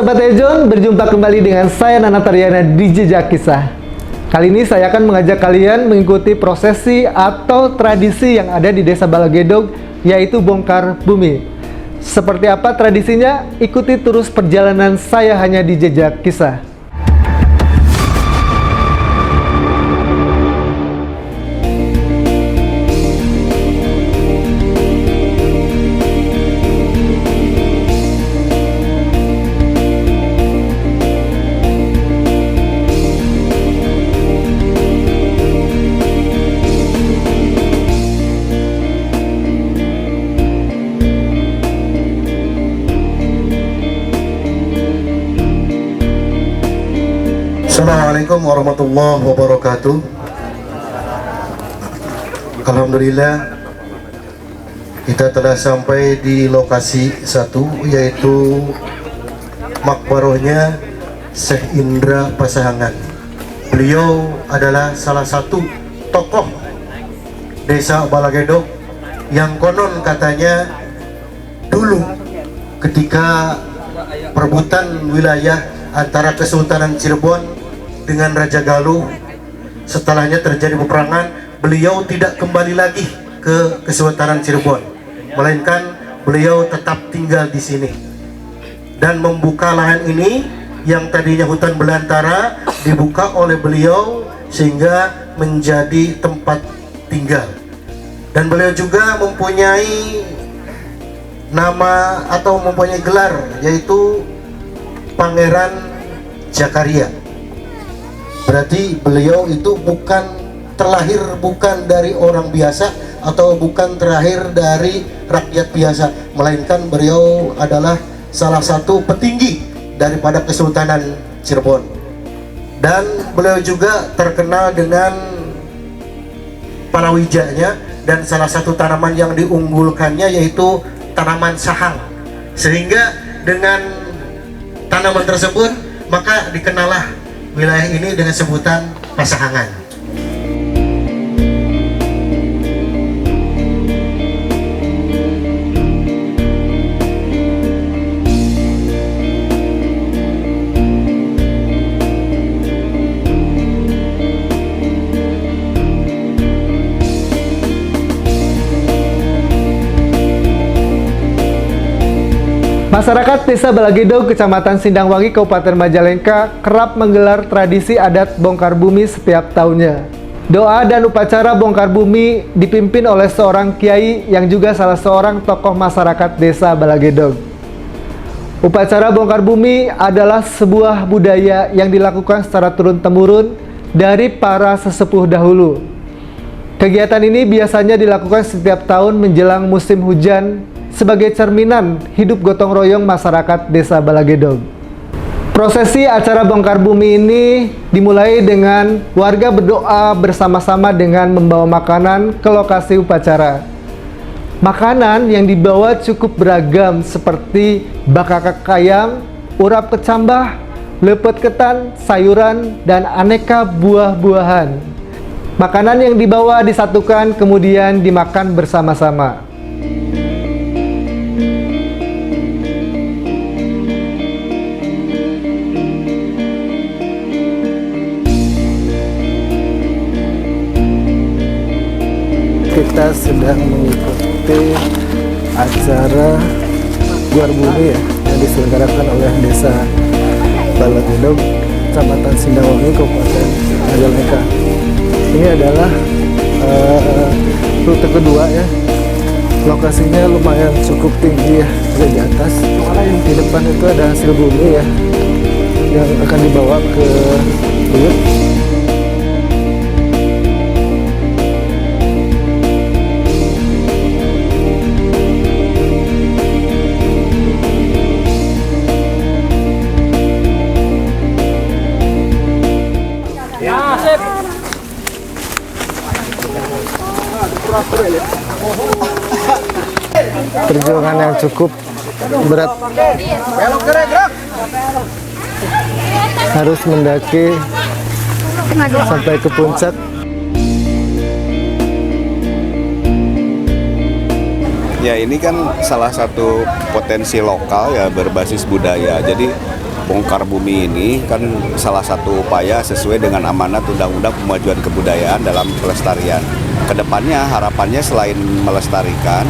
Sobat Ejon, berjumpa kembali dengan saya Nana Tariana di Jejak Kisah. Kali ini saya akan mengajak kalian mengikuti prosesi atau tradisi yang ada di Desa Balagedog, yaitu bongkar bumi. Seperti apa tradisinya? Ikuti terus perjalanan saya hanya di Jejak Kisah. Assalamualaikum warahmatullahi wabarakatuh. Alhamdulillah, kita telah sampai di lokasi satu, yaitu makbarohnya Syekh Indra Pasahangan. Beliau adalah salah satu tokoh Desa Balagedog yang konon katanya dulu ketika perebutan wilayah antara Kesultanan Cirebon dengan Raja Galuh, setelahnya terjadi peperangan, beliau tidak kembali lagi ke Kesultanan Cirebon, melainkan beliau tetap tinggal di sini dan membuka lahan ini yang tadinya hutan belantara, dibuka oleh beliau sehingga menjadi tempat tinggal. Dan beliau juga mempunyai nama atau mempunyai gelar, yaitu Pangeran Jakaria. Berarti beliau itu terlahir bukan dari orang biasa atau bukan terlahir dari rakyat biasa, melainkan beliau adalah salah satu petinggi daripada Kesultanan Cirebon. Dan beliau juga terkenal dengan palawijanya, dan salah satu tanaman yang diunggulkannya yaitu tanaman sahang. Sehingga dengan tanaman tersebut maka dikenallah wilayah ini dengan sebutan Pasahangan. Masyarakat Desa Balagedog, Kecamatan Sindangwangi, Kabupaten Majalengka kerap menggelar tradisi adat bongkar bumi setiap tahunnya. Doa dan upacara bongkar bumi dipimpin oleh seorang kiai yang juga salah seorang tokoh masyarakat Desa Balagedog. Upacara bongkar bumi adalah sebuah budaya yang dilakukan secara turun-temurun dari para sesepuh dahulu. Kegiatan ini biasanya dilakukan setiap tahun menjelang musim hujan sebagai cerminan hidup gotong royong masyarakat Desa Balagedog. Prosesi acara bongkar bumi ini dimulai dengan warga berdoa bersama-sama dengan membawa makanan ke lokasi upacara. Makanan yang dibawa cukup beragam seperti bakakak ayam, urap kecambah, lepet ketan, sayuran, dan aneka buah-buahan. Makanan yang dibawa disatukan kemudian dimakan bersama-sama. Kita sedang mengikuti acara bongkar bumi yang diselenggarakan oleh Desa Balagedog, Kecamatan Sindangwangi, Kabupaten Majalengka. Ini adalah rute kedua ya. Lokasinya lumayan cukup tinggi ya, di atas. Di depan itu ada hasil bumi ya, yang akan dibawa ke buyut. Perjuangan yang cukup berat, harus mendaki sampai ke puncak. Ya, ini kan salah satu potensi lokal ya, berbasis budaya. Jadi bongkar bumi ini kan salah satu upaya sesuai dengan amanat Undang-Undang Pemajuan Kebudayaan dalam pelestarian. Kedepannya harapannya selain melestarikan,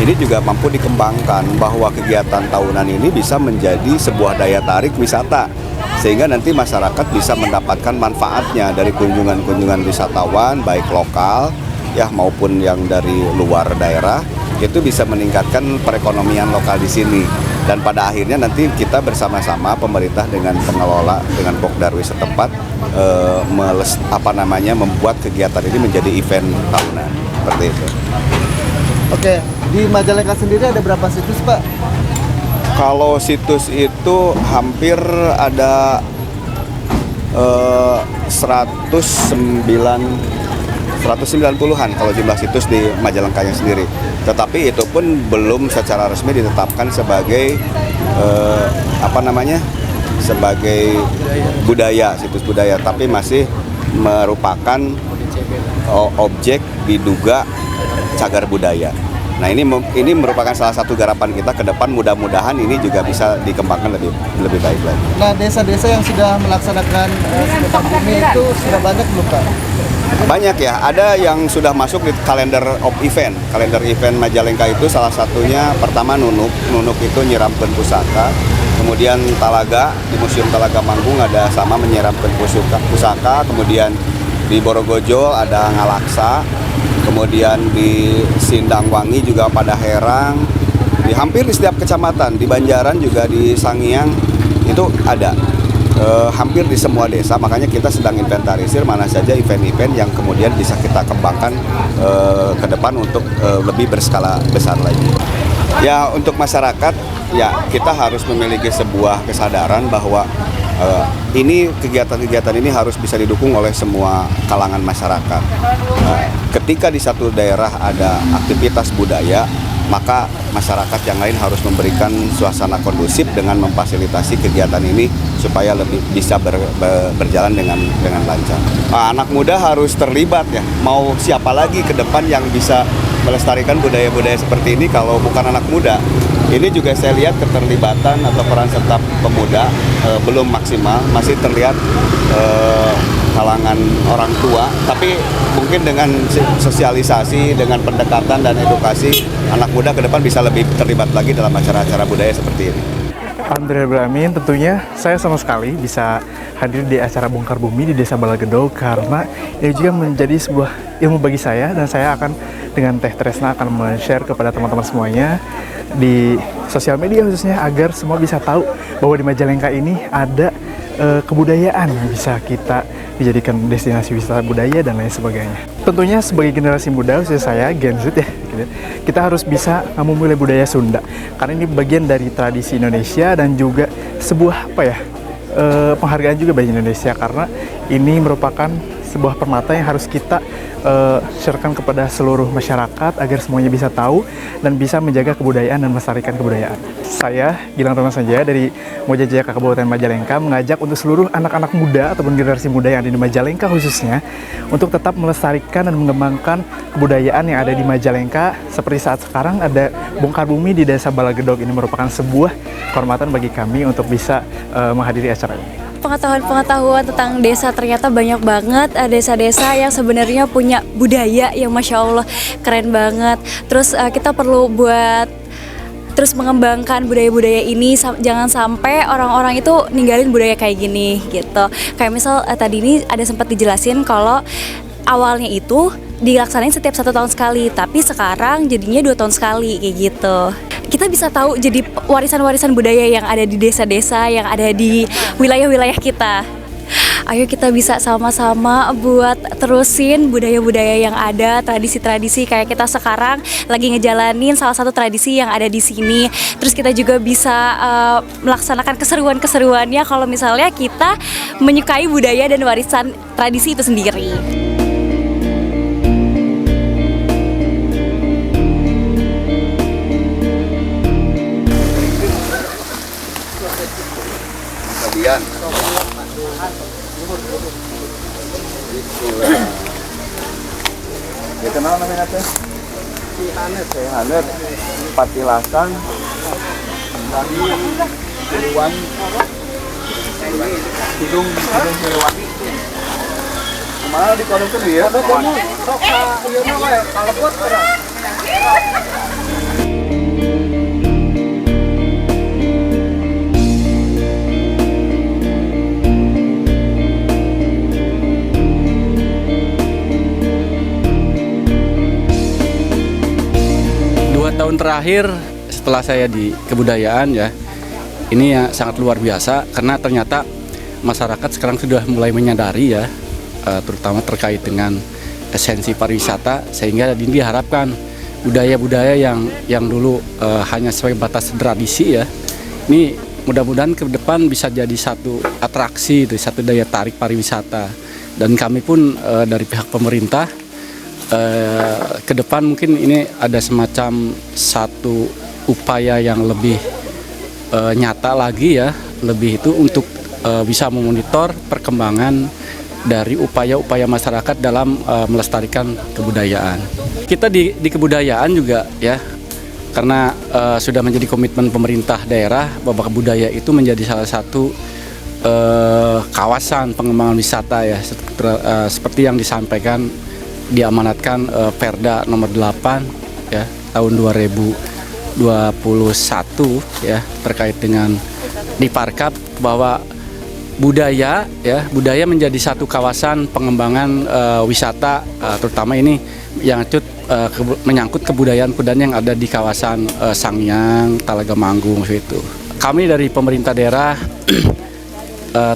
ini juga mampu dikembangkan bahwa kegiatan tahunan ini bisa menjadi sebuah daya tarik wisata. Sehingga nanti masyarakat bisa mendapatkan manfaatnya dari kunjungan-kunjungan wisatawan baik lokal ya maupun yang dari luar daerah, itu bisa meningkatkan perekonomian lokal di sini. Dan pada akhirnya nanti kita bersama-sama pemerintah dengan pengelola dengan Pokdarwi setempat membuat kegiatan ini menjadi event tahunan seperti itu. Oke, di Majalengka sendiri ada berapa situs, Pak? Kalau situs itu hampir ada 190-an kalau jumlah situs di Majalengkanya sendiri. Tetapi itu pun belum secara resmi ditetapkan sebagai sebagai budaya, situs budaya, tapi masih merupakan objek diduga cagar budaya. Nah ini merupakan salah satu garapan kita ke depan, mudah-mudahan ini juga bisa dikembangkan lebih baik lagi. Nah, desa-desa yang sudah melaksanakan sedekah bumi itu sudah banyak belum, Pak? Banyak ya, ada yang sudah masuk di kalender of event. Kalender event Majalengka itu salah satunya pertama Nunuk. Nunuk itu nyiramkeun pusaka. Kemudian Talaga, di Museum Talaga Manggung ada sama menyiramkeun pusaka. Kemudian di Borogojo ada Ngalaksa. Kemudian di Sindangwangi juga pada Herang. Hampir di setiap kecamatan, di Banjaran juga di Sangiang itu ada. Hampir di semua desa, makanya kita sedang inventarisir mana saja event-event yang kemudian bisa kita kembangkan ke depan untuk lebih berskala besar lagi. Ya untuk masyarakat, ya kita harus memiliki sebuah kesadaran bahwa ini kegiatan-kegiatan ini harus bisa didukung oleh semua kalangan masyarakat. Ketika di satu daerah ada aktivitas budaya, maka masyarakat yang lain harus memberikan suasana kondusif dengan memfasilitasi kegiatan ini supaya lebih bisa berjalan dengan lancar. Anak muda harus terlibat ya. Mau siapa lagi ke depan yang bisa melestarikan budaya-budaya seperti ini kalau bukan anak muda? Ini juga saya lihat keterlibatan atau peran serta pemuda belum maksimal, masih terlihat kalangan orang tua, tapi mungkin dengan sosialisasi, dengan pendekatan dan edukasi, anak muda ke depan bisa lebih terlibat lagi dalam acara-acara budaya seperti ini. Alhamdulillah, tentunya saya sama sekali bisa hadir di acara Bongkar Bumi di Desa Balagedog karena ini juga menjadi sebuah ilmu bagi saya, dan saya akan dengan Teh Tresna akan men-share kepada teman-teman semuanya di sosial media khususnya agar semua bisa tahu bahwa di Majalengka ini ada kebudayaan yang bisa kita dijadikan destinasi wisata budaya dan lain sebagainya. Tentunya sebagai generasi muda, khususnya saya Gen Z ya, gitu, kita harus bisa memulai budaya Sunda karena ini bagian dari tradisi Indonesia dan juga sebuah penghargaan juga bagi Indonesia karena ini merupakan sebuah permata yang harus kita sharekan kepada seluruh masyarakat agar semuanya bisa tahu dan bisa menjaga kebudayaan dan melestarikan kebudayaan. Saya Gilang Roman Sanjaya dari Moja Jaya Kabupaten Majalengka mengajak untuk seluruh anak-anak muda ataupun generasi muda yang ada di Majalengka khususnya untuk tetap melestarikan dan mengembangkan kebudayaan yang ada di Majalengka. Seperti saat sekarang ada Bongkar Bumi di Desa Balagedog, ini merupakan sebuah kehormatan bagi kami untuk bisa menghadiri acara ini. Pengetahuan tentang desa ternyata banyak banget, desa-desa yang sebenarnya punya budaya yang Masya Allah keren banget. Terus kita perlu buat terus mengembangkan budaya-budaya ini, jangan sampai orang-orang itu ninggalin budaya kayak gini gitu. Kayak misal tadi ini ada sempat dijelasin kalau awalnya itu dilaksanain setiap 1 tahun sekali, tapi sekarang jadinya 2 tahun sekali kayak gitu. Kita bisa tahu jadi warisan-warisan budaya yang ada di desa-desa, yang ada di wilayah-wilayah kita. Ayo kita bisa sama-sama buat terusin budaya-budaya yang ada, tradisi-tradisi kayak kita sekarang lagi ngejalanin salah satu tradisi yang ada di sini. Terus kita juga bisa melaksanakan keseruan-keseruannya kalau misalnya kita menyukai budaya dan warisan tradisi itu sendiri. Kemudian ya kenal namanya teh Hanet Patilasan Wangi Mana di kodok tuh dia? Tahun terakhir setelah saya di kebudayaan ya, ini ya sangat luar biasa karena ternyata masyarakat sekarang sudah mulai menyadari ya, terutama terkait dengan esensi pariwisata, sehingga ini diharapkan budaya-budaya yang dulu hanya sebagai batas tradisi ya, ini mudah-mudahan ke depan bisa jadi satu atraksi, satu daya tarik pariwisata. Dan kami pun dari pihak pemerintah ke depan mungkin ini ada semacam satu upaya yang lebih nyata lagi ya, lebih itu untuk bisa memonitor perkembangan dari upaya-upaya masyarakat dalam melestarikan kebudayaan. Kita di kebudayaan juga ya, karena sudah menjadi komitmen pemerintah daerah bahwa kebudayaan itu menjadi salah satu kawasan pengembangan wisata ya, seperti yang disampaikan diamanatkan Perda nomor 8 ya tahun 2021 ya, terkait dengan di Parkap bahwa budaya menjadi satu kawasan pengembangan wisata, terutama ini yang menyangkut kebudayaan yang ada di kawasan Sangiang, Talaga Manggung itu. Kami dari pemerintah daerah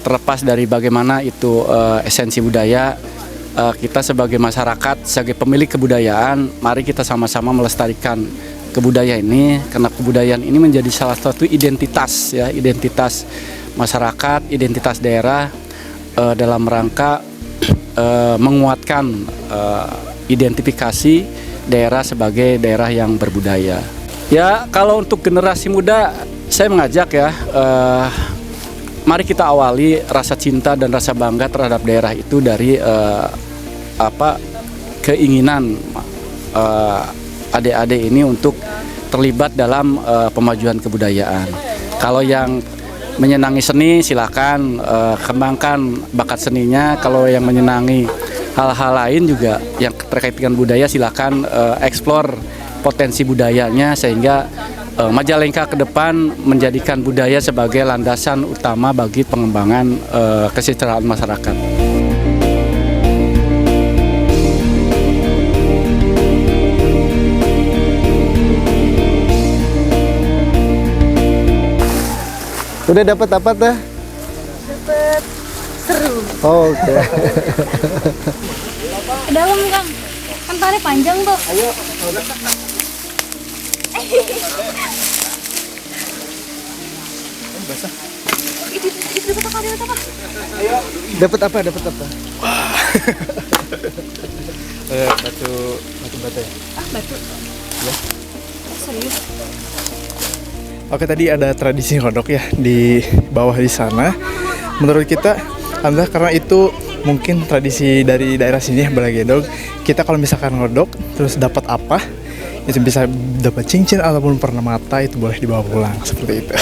terlepas dari bagaimana itu esensi budaya, kita sebagai masyarakat, sebagai pemilik kebudayaan, mari kita sama-sama melestarikan kebudayaan ini, karena kebudayaan ini menjadi salah satu identitas ya, identitas masyarakat, identitas daerah dalam rangka menguatkan identifikasi daerah sebagai daerah yang berbudaya. Ya, kalau untuk generasi muda, saya mengajak ya, mari kita awali rasa cinta dan rasa bangga terhadap daerah itu dari keinginan adik-adik ini untuk terlibat dalam pemajuan kebudayaan. Kalau yang menyenangi seni silakan kembangkan bakat seninya. Kalau yang menyenangi hal-hal lain juga yang terkait dengan budaya silakan eksplor potensi budayanya, sehingga Majalengka ke depan menjadikan budaya sebagai landasan utama bagi pengembangan kesejahteraan masyarakat. Udah dapat apa teh? Dapat seru. Oh, oke. Ke dalam Kang, kan tali panjang tuh. Ayo. Basah. Itu dapat apa? Dapat apa? Dapat apa? Batu ya. Ah, batu. Ya. Serius. Oke, tadi ada tradisi ngodok ya di bawah di sana. Menurut kita, anda karena itu mungkin tradisi dari daerah sini ya, Balagedog. Kita kalau misalkan ngodok terus dapat apa, itu bisa dapat cincin ataupun permata, itu boleh dibawa pulang seperti itu.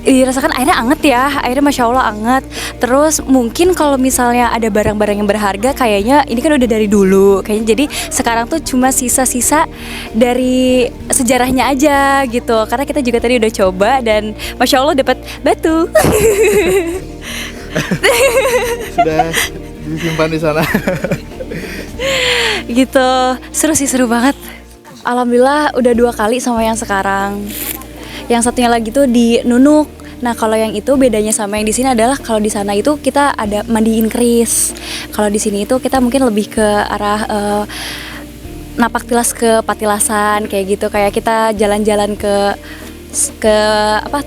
Dirasakan airnya anget ya, airnya Masya Allah anget. Terus mungkin kalau misalnya ada barang-barang yang berharga, kayaknya ini kan udah dari dulu kayaknya, jadi sekarang tuh cuma sisa-sisa dari sejarahnya aja gitu. Karena kita juga tadi udah coba dan Masya Allah dapat batu. Sudah disimpan di sana. Gitu, seru banget. Alhamdulillah udah 2 kali sama yang sekarang. Yang satunya lagi tuh di Nunuk. Nah, kalau yang itu bedanya sama yang di sini adalah kalau di sana itu kita ada mandiin keris. Kalau di sini itu kita mungkin lebih ke arah napak tilas ke patilasan kayak gitu. Kayak kita jalan-jalan ke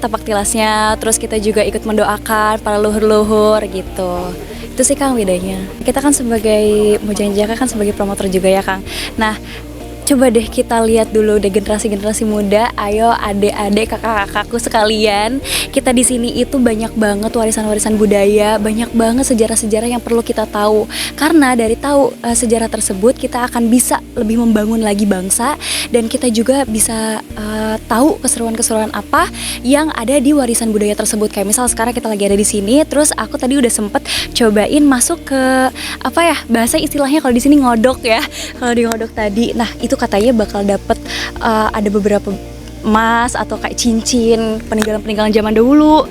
tapak tilasnya, terus kita juga ikut mendoakan para leluhur gitu. Itu sih Kang bedanya. Kita kan sebagai Majalengka kan sebagai promotor juga ya Kang. Nah, Coba deh kita lihat dulu deh generasi-generasi muda. Ayo adik-adik, kakak-kakakku sekalian, kita di sini itu banyak banget warisan-warisan budaya, banyak banget sejarah-sejarah yang perlu kita tahu. Karena dari tahu sejarah tersebut kita akan bisa lebih membangun lagi bangsa, dan kita juga bisa tahu keseruan-keseruan apa yang ada di warisan budaya tersebut. Kayak misal sekarang kita lagi ada di sini, terus aku tadi udah sempet cobain masuk ke apa ya, bahasa istilahnya kalau di sini ngodok ya. Kalau di ngodok tadi, nah itu katanya bakal dapet ada beberapa emas atau kayak cincin peninggalan-peninggalan zaman dahulu.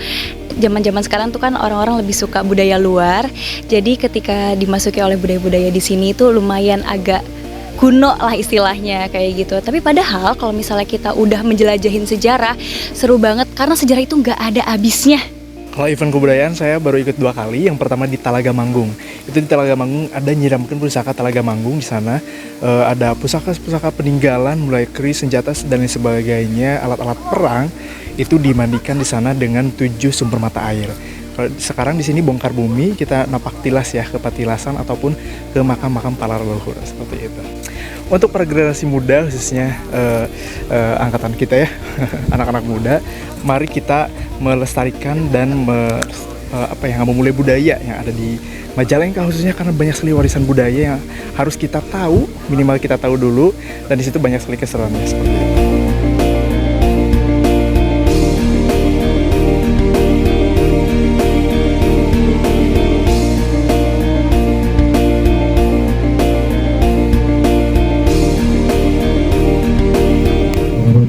Zaman-zaman sekarang tuh kan orang-orang lebih suka budaya luar. Jadi ketika dimasuki oleh budaya-budaya di sini itu lumayan agak kuno lah istilahnya kayak gitu. Tapi padahal kalau misalnya kita udah menjelajahin sejarah, seru banget karena sejarah itu nggak ada habisnya. Kalau event kebudayaan saya baru ikut 2 kali. Yang pertama di Talaga Manggung. Itu di Talaga Manggung ada nyiramkan pusaka Talaga Manggung di sana. Ada pusaka-pusaka peninggalan mulai keris, senjata dan lain sebagainya, alat-alat perang itu dimandikan di sana dengan 7 sumber mata air. Kalau sekarang di sini bongkar bumi, kita napak tilas ya ke patilasan ataupun ke makam-makam para leluhur seperti itu. Untuk para generasi muda khususnya angkatan kita ya, anak-anak muda, mari kita melestarikan dan memulai budaya yang ada di Majalengka khususnya, karena banyak sekali warisan budaya yang harus kita tahu, minimal kita tahu dulu, dan di situ banyak sekali keseruannya seperti itu.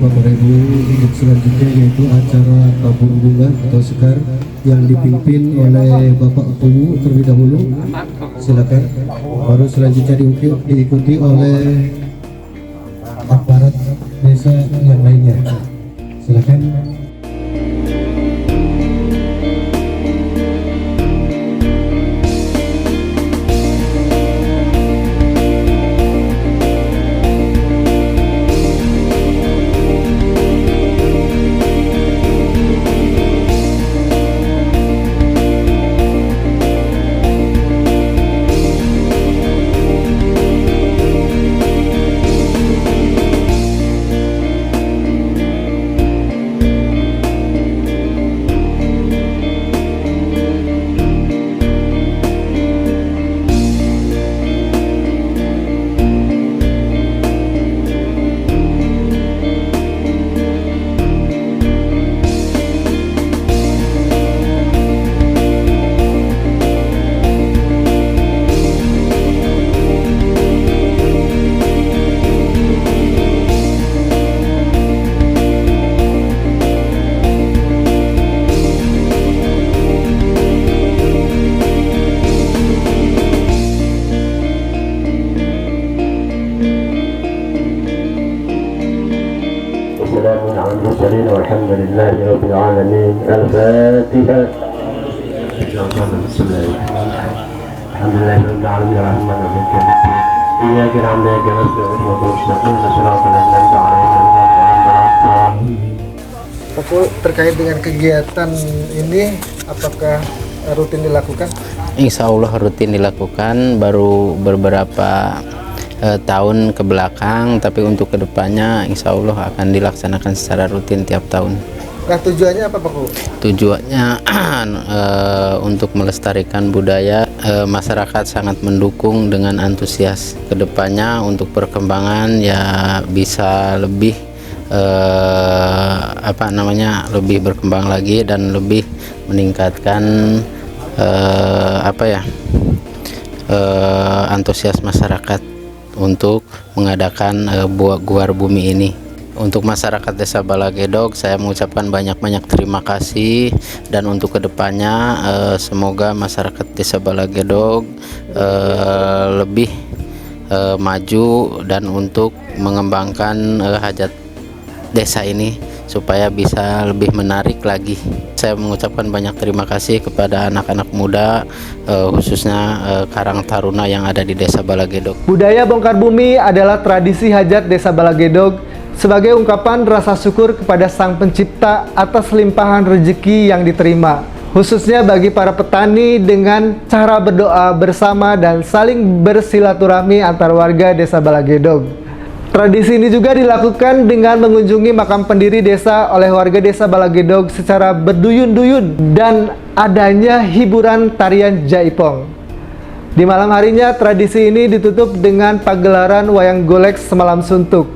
Bapak Ibu, untuk selanjutnya yaitu acara tabur bunga atau sekar yang dipimpin oleh Bapak Pumu terlebih dahulu. Silakan. Baru selanjutnya diikuti oleh aparat desa yang lainnya. Silakan. والحمد لله رب العالمين. الفاتحة. بسم الله الرحمن الرحيم. الحمد لله رب العالمين الرحمن الرحيم إياك نعبد وإياك نستعين اهدنا الصراط الذين أنعمت عليهم Aku terkait dengan kegiatan ini, apakah rutin dilakukan? Insya Allah rutin dilakukan, baru beberapa tahun ke belakang, tapi untuk kedepannya insya Allah akan dilaksanakan secara rutin tiap tahun. Nah, tujuannya apa Pak Bu? Tujuannya untuk melestarikan budaya. Masyarakat sangat mendukung dengan antusias. Kedepannya untuk perkembangan ya bisa lebih lebih berkembang lagi dan lebih meningkatkan antusias masyarakat untuk mengadakan Guar Bumi ini. Untuk masyarakat Desa Balagedog, saya mengucapkan banyak-banyak terima kasih, dan untuk kedepannya semoga masyarakat Desa Balagedog lebih maju dan untuk mengembangkan hajat desa ini supaya bisa lebih menarik lagi. Saya mengucapkan banyak terima kasih kepada anak-anak muda, khususnya Karang Taruna yang ada di Desa Balagedog. Budaya bongkar bumi adalah tradisi hajat Desa Balagedog sebagai ungkapan rasa syukur kepada Sang Pencipta atas limpahan rezeki yang diterima, khususnya bagi para petani dengan cara berdoa bersama dan saling bersilaturahmi antar warga Desa Balagedog. Tradisi ini juga dilakukan dengan mengunjungi makam pendiri desa oleh warga desa Balagedog secara berduyun-duyun dan adanya hiburan tarian jaipong. Di malam harinya, tradisi ini ditutup dengan pagelaran wayang golek semalam suntuk.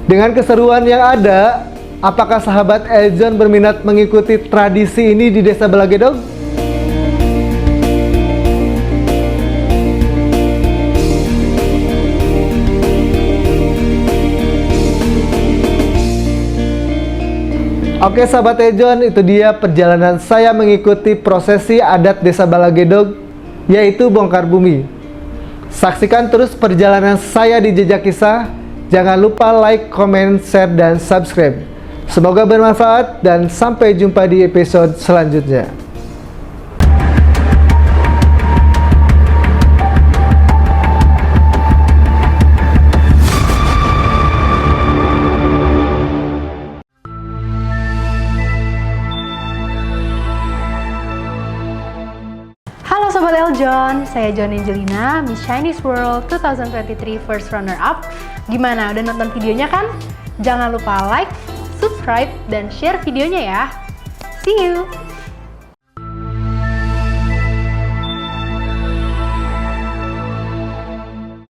Dengan keseruan yang ada, apakah sahabat Eljon berminat mengikuti tradisi ini di desa Balagedog? Oke sahabat Eljon, itu dia perjalanan saya mengikuti prosesi adat desa Balagedog, yaitu bongkar bumi. Saksikan terus perjalanan saya di Jejak Kisah. Jangan lupa like, comment, share, dan subscribe. Semoga bermanfaat dan sampai jumpa di episode selanjutnya. Halo Sobat Eljon, saya John Angelina, Miss Chinese World 2023 First Runner Up. Gimana, udah nonton videonya kan? Jangan lupa like, subscribe, dan share videonya ya. See you!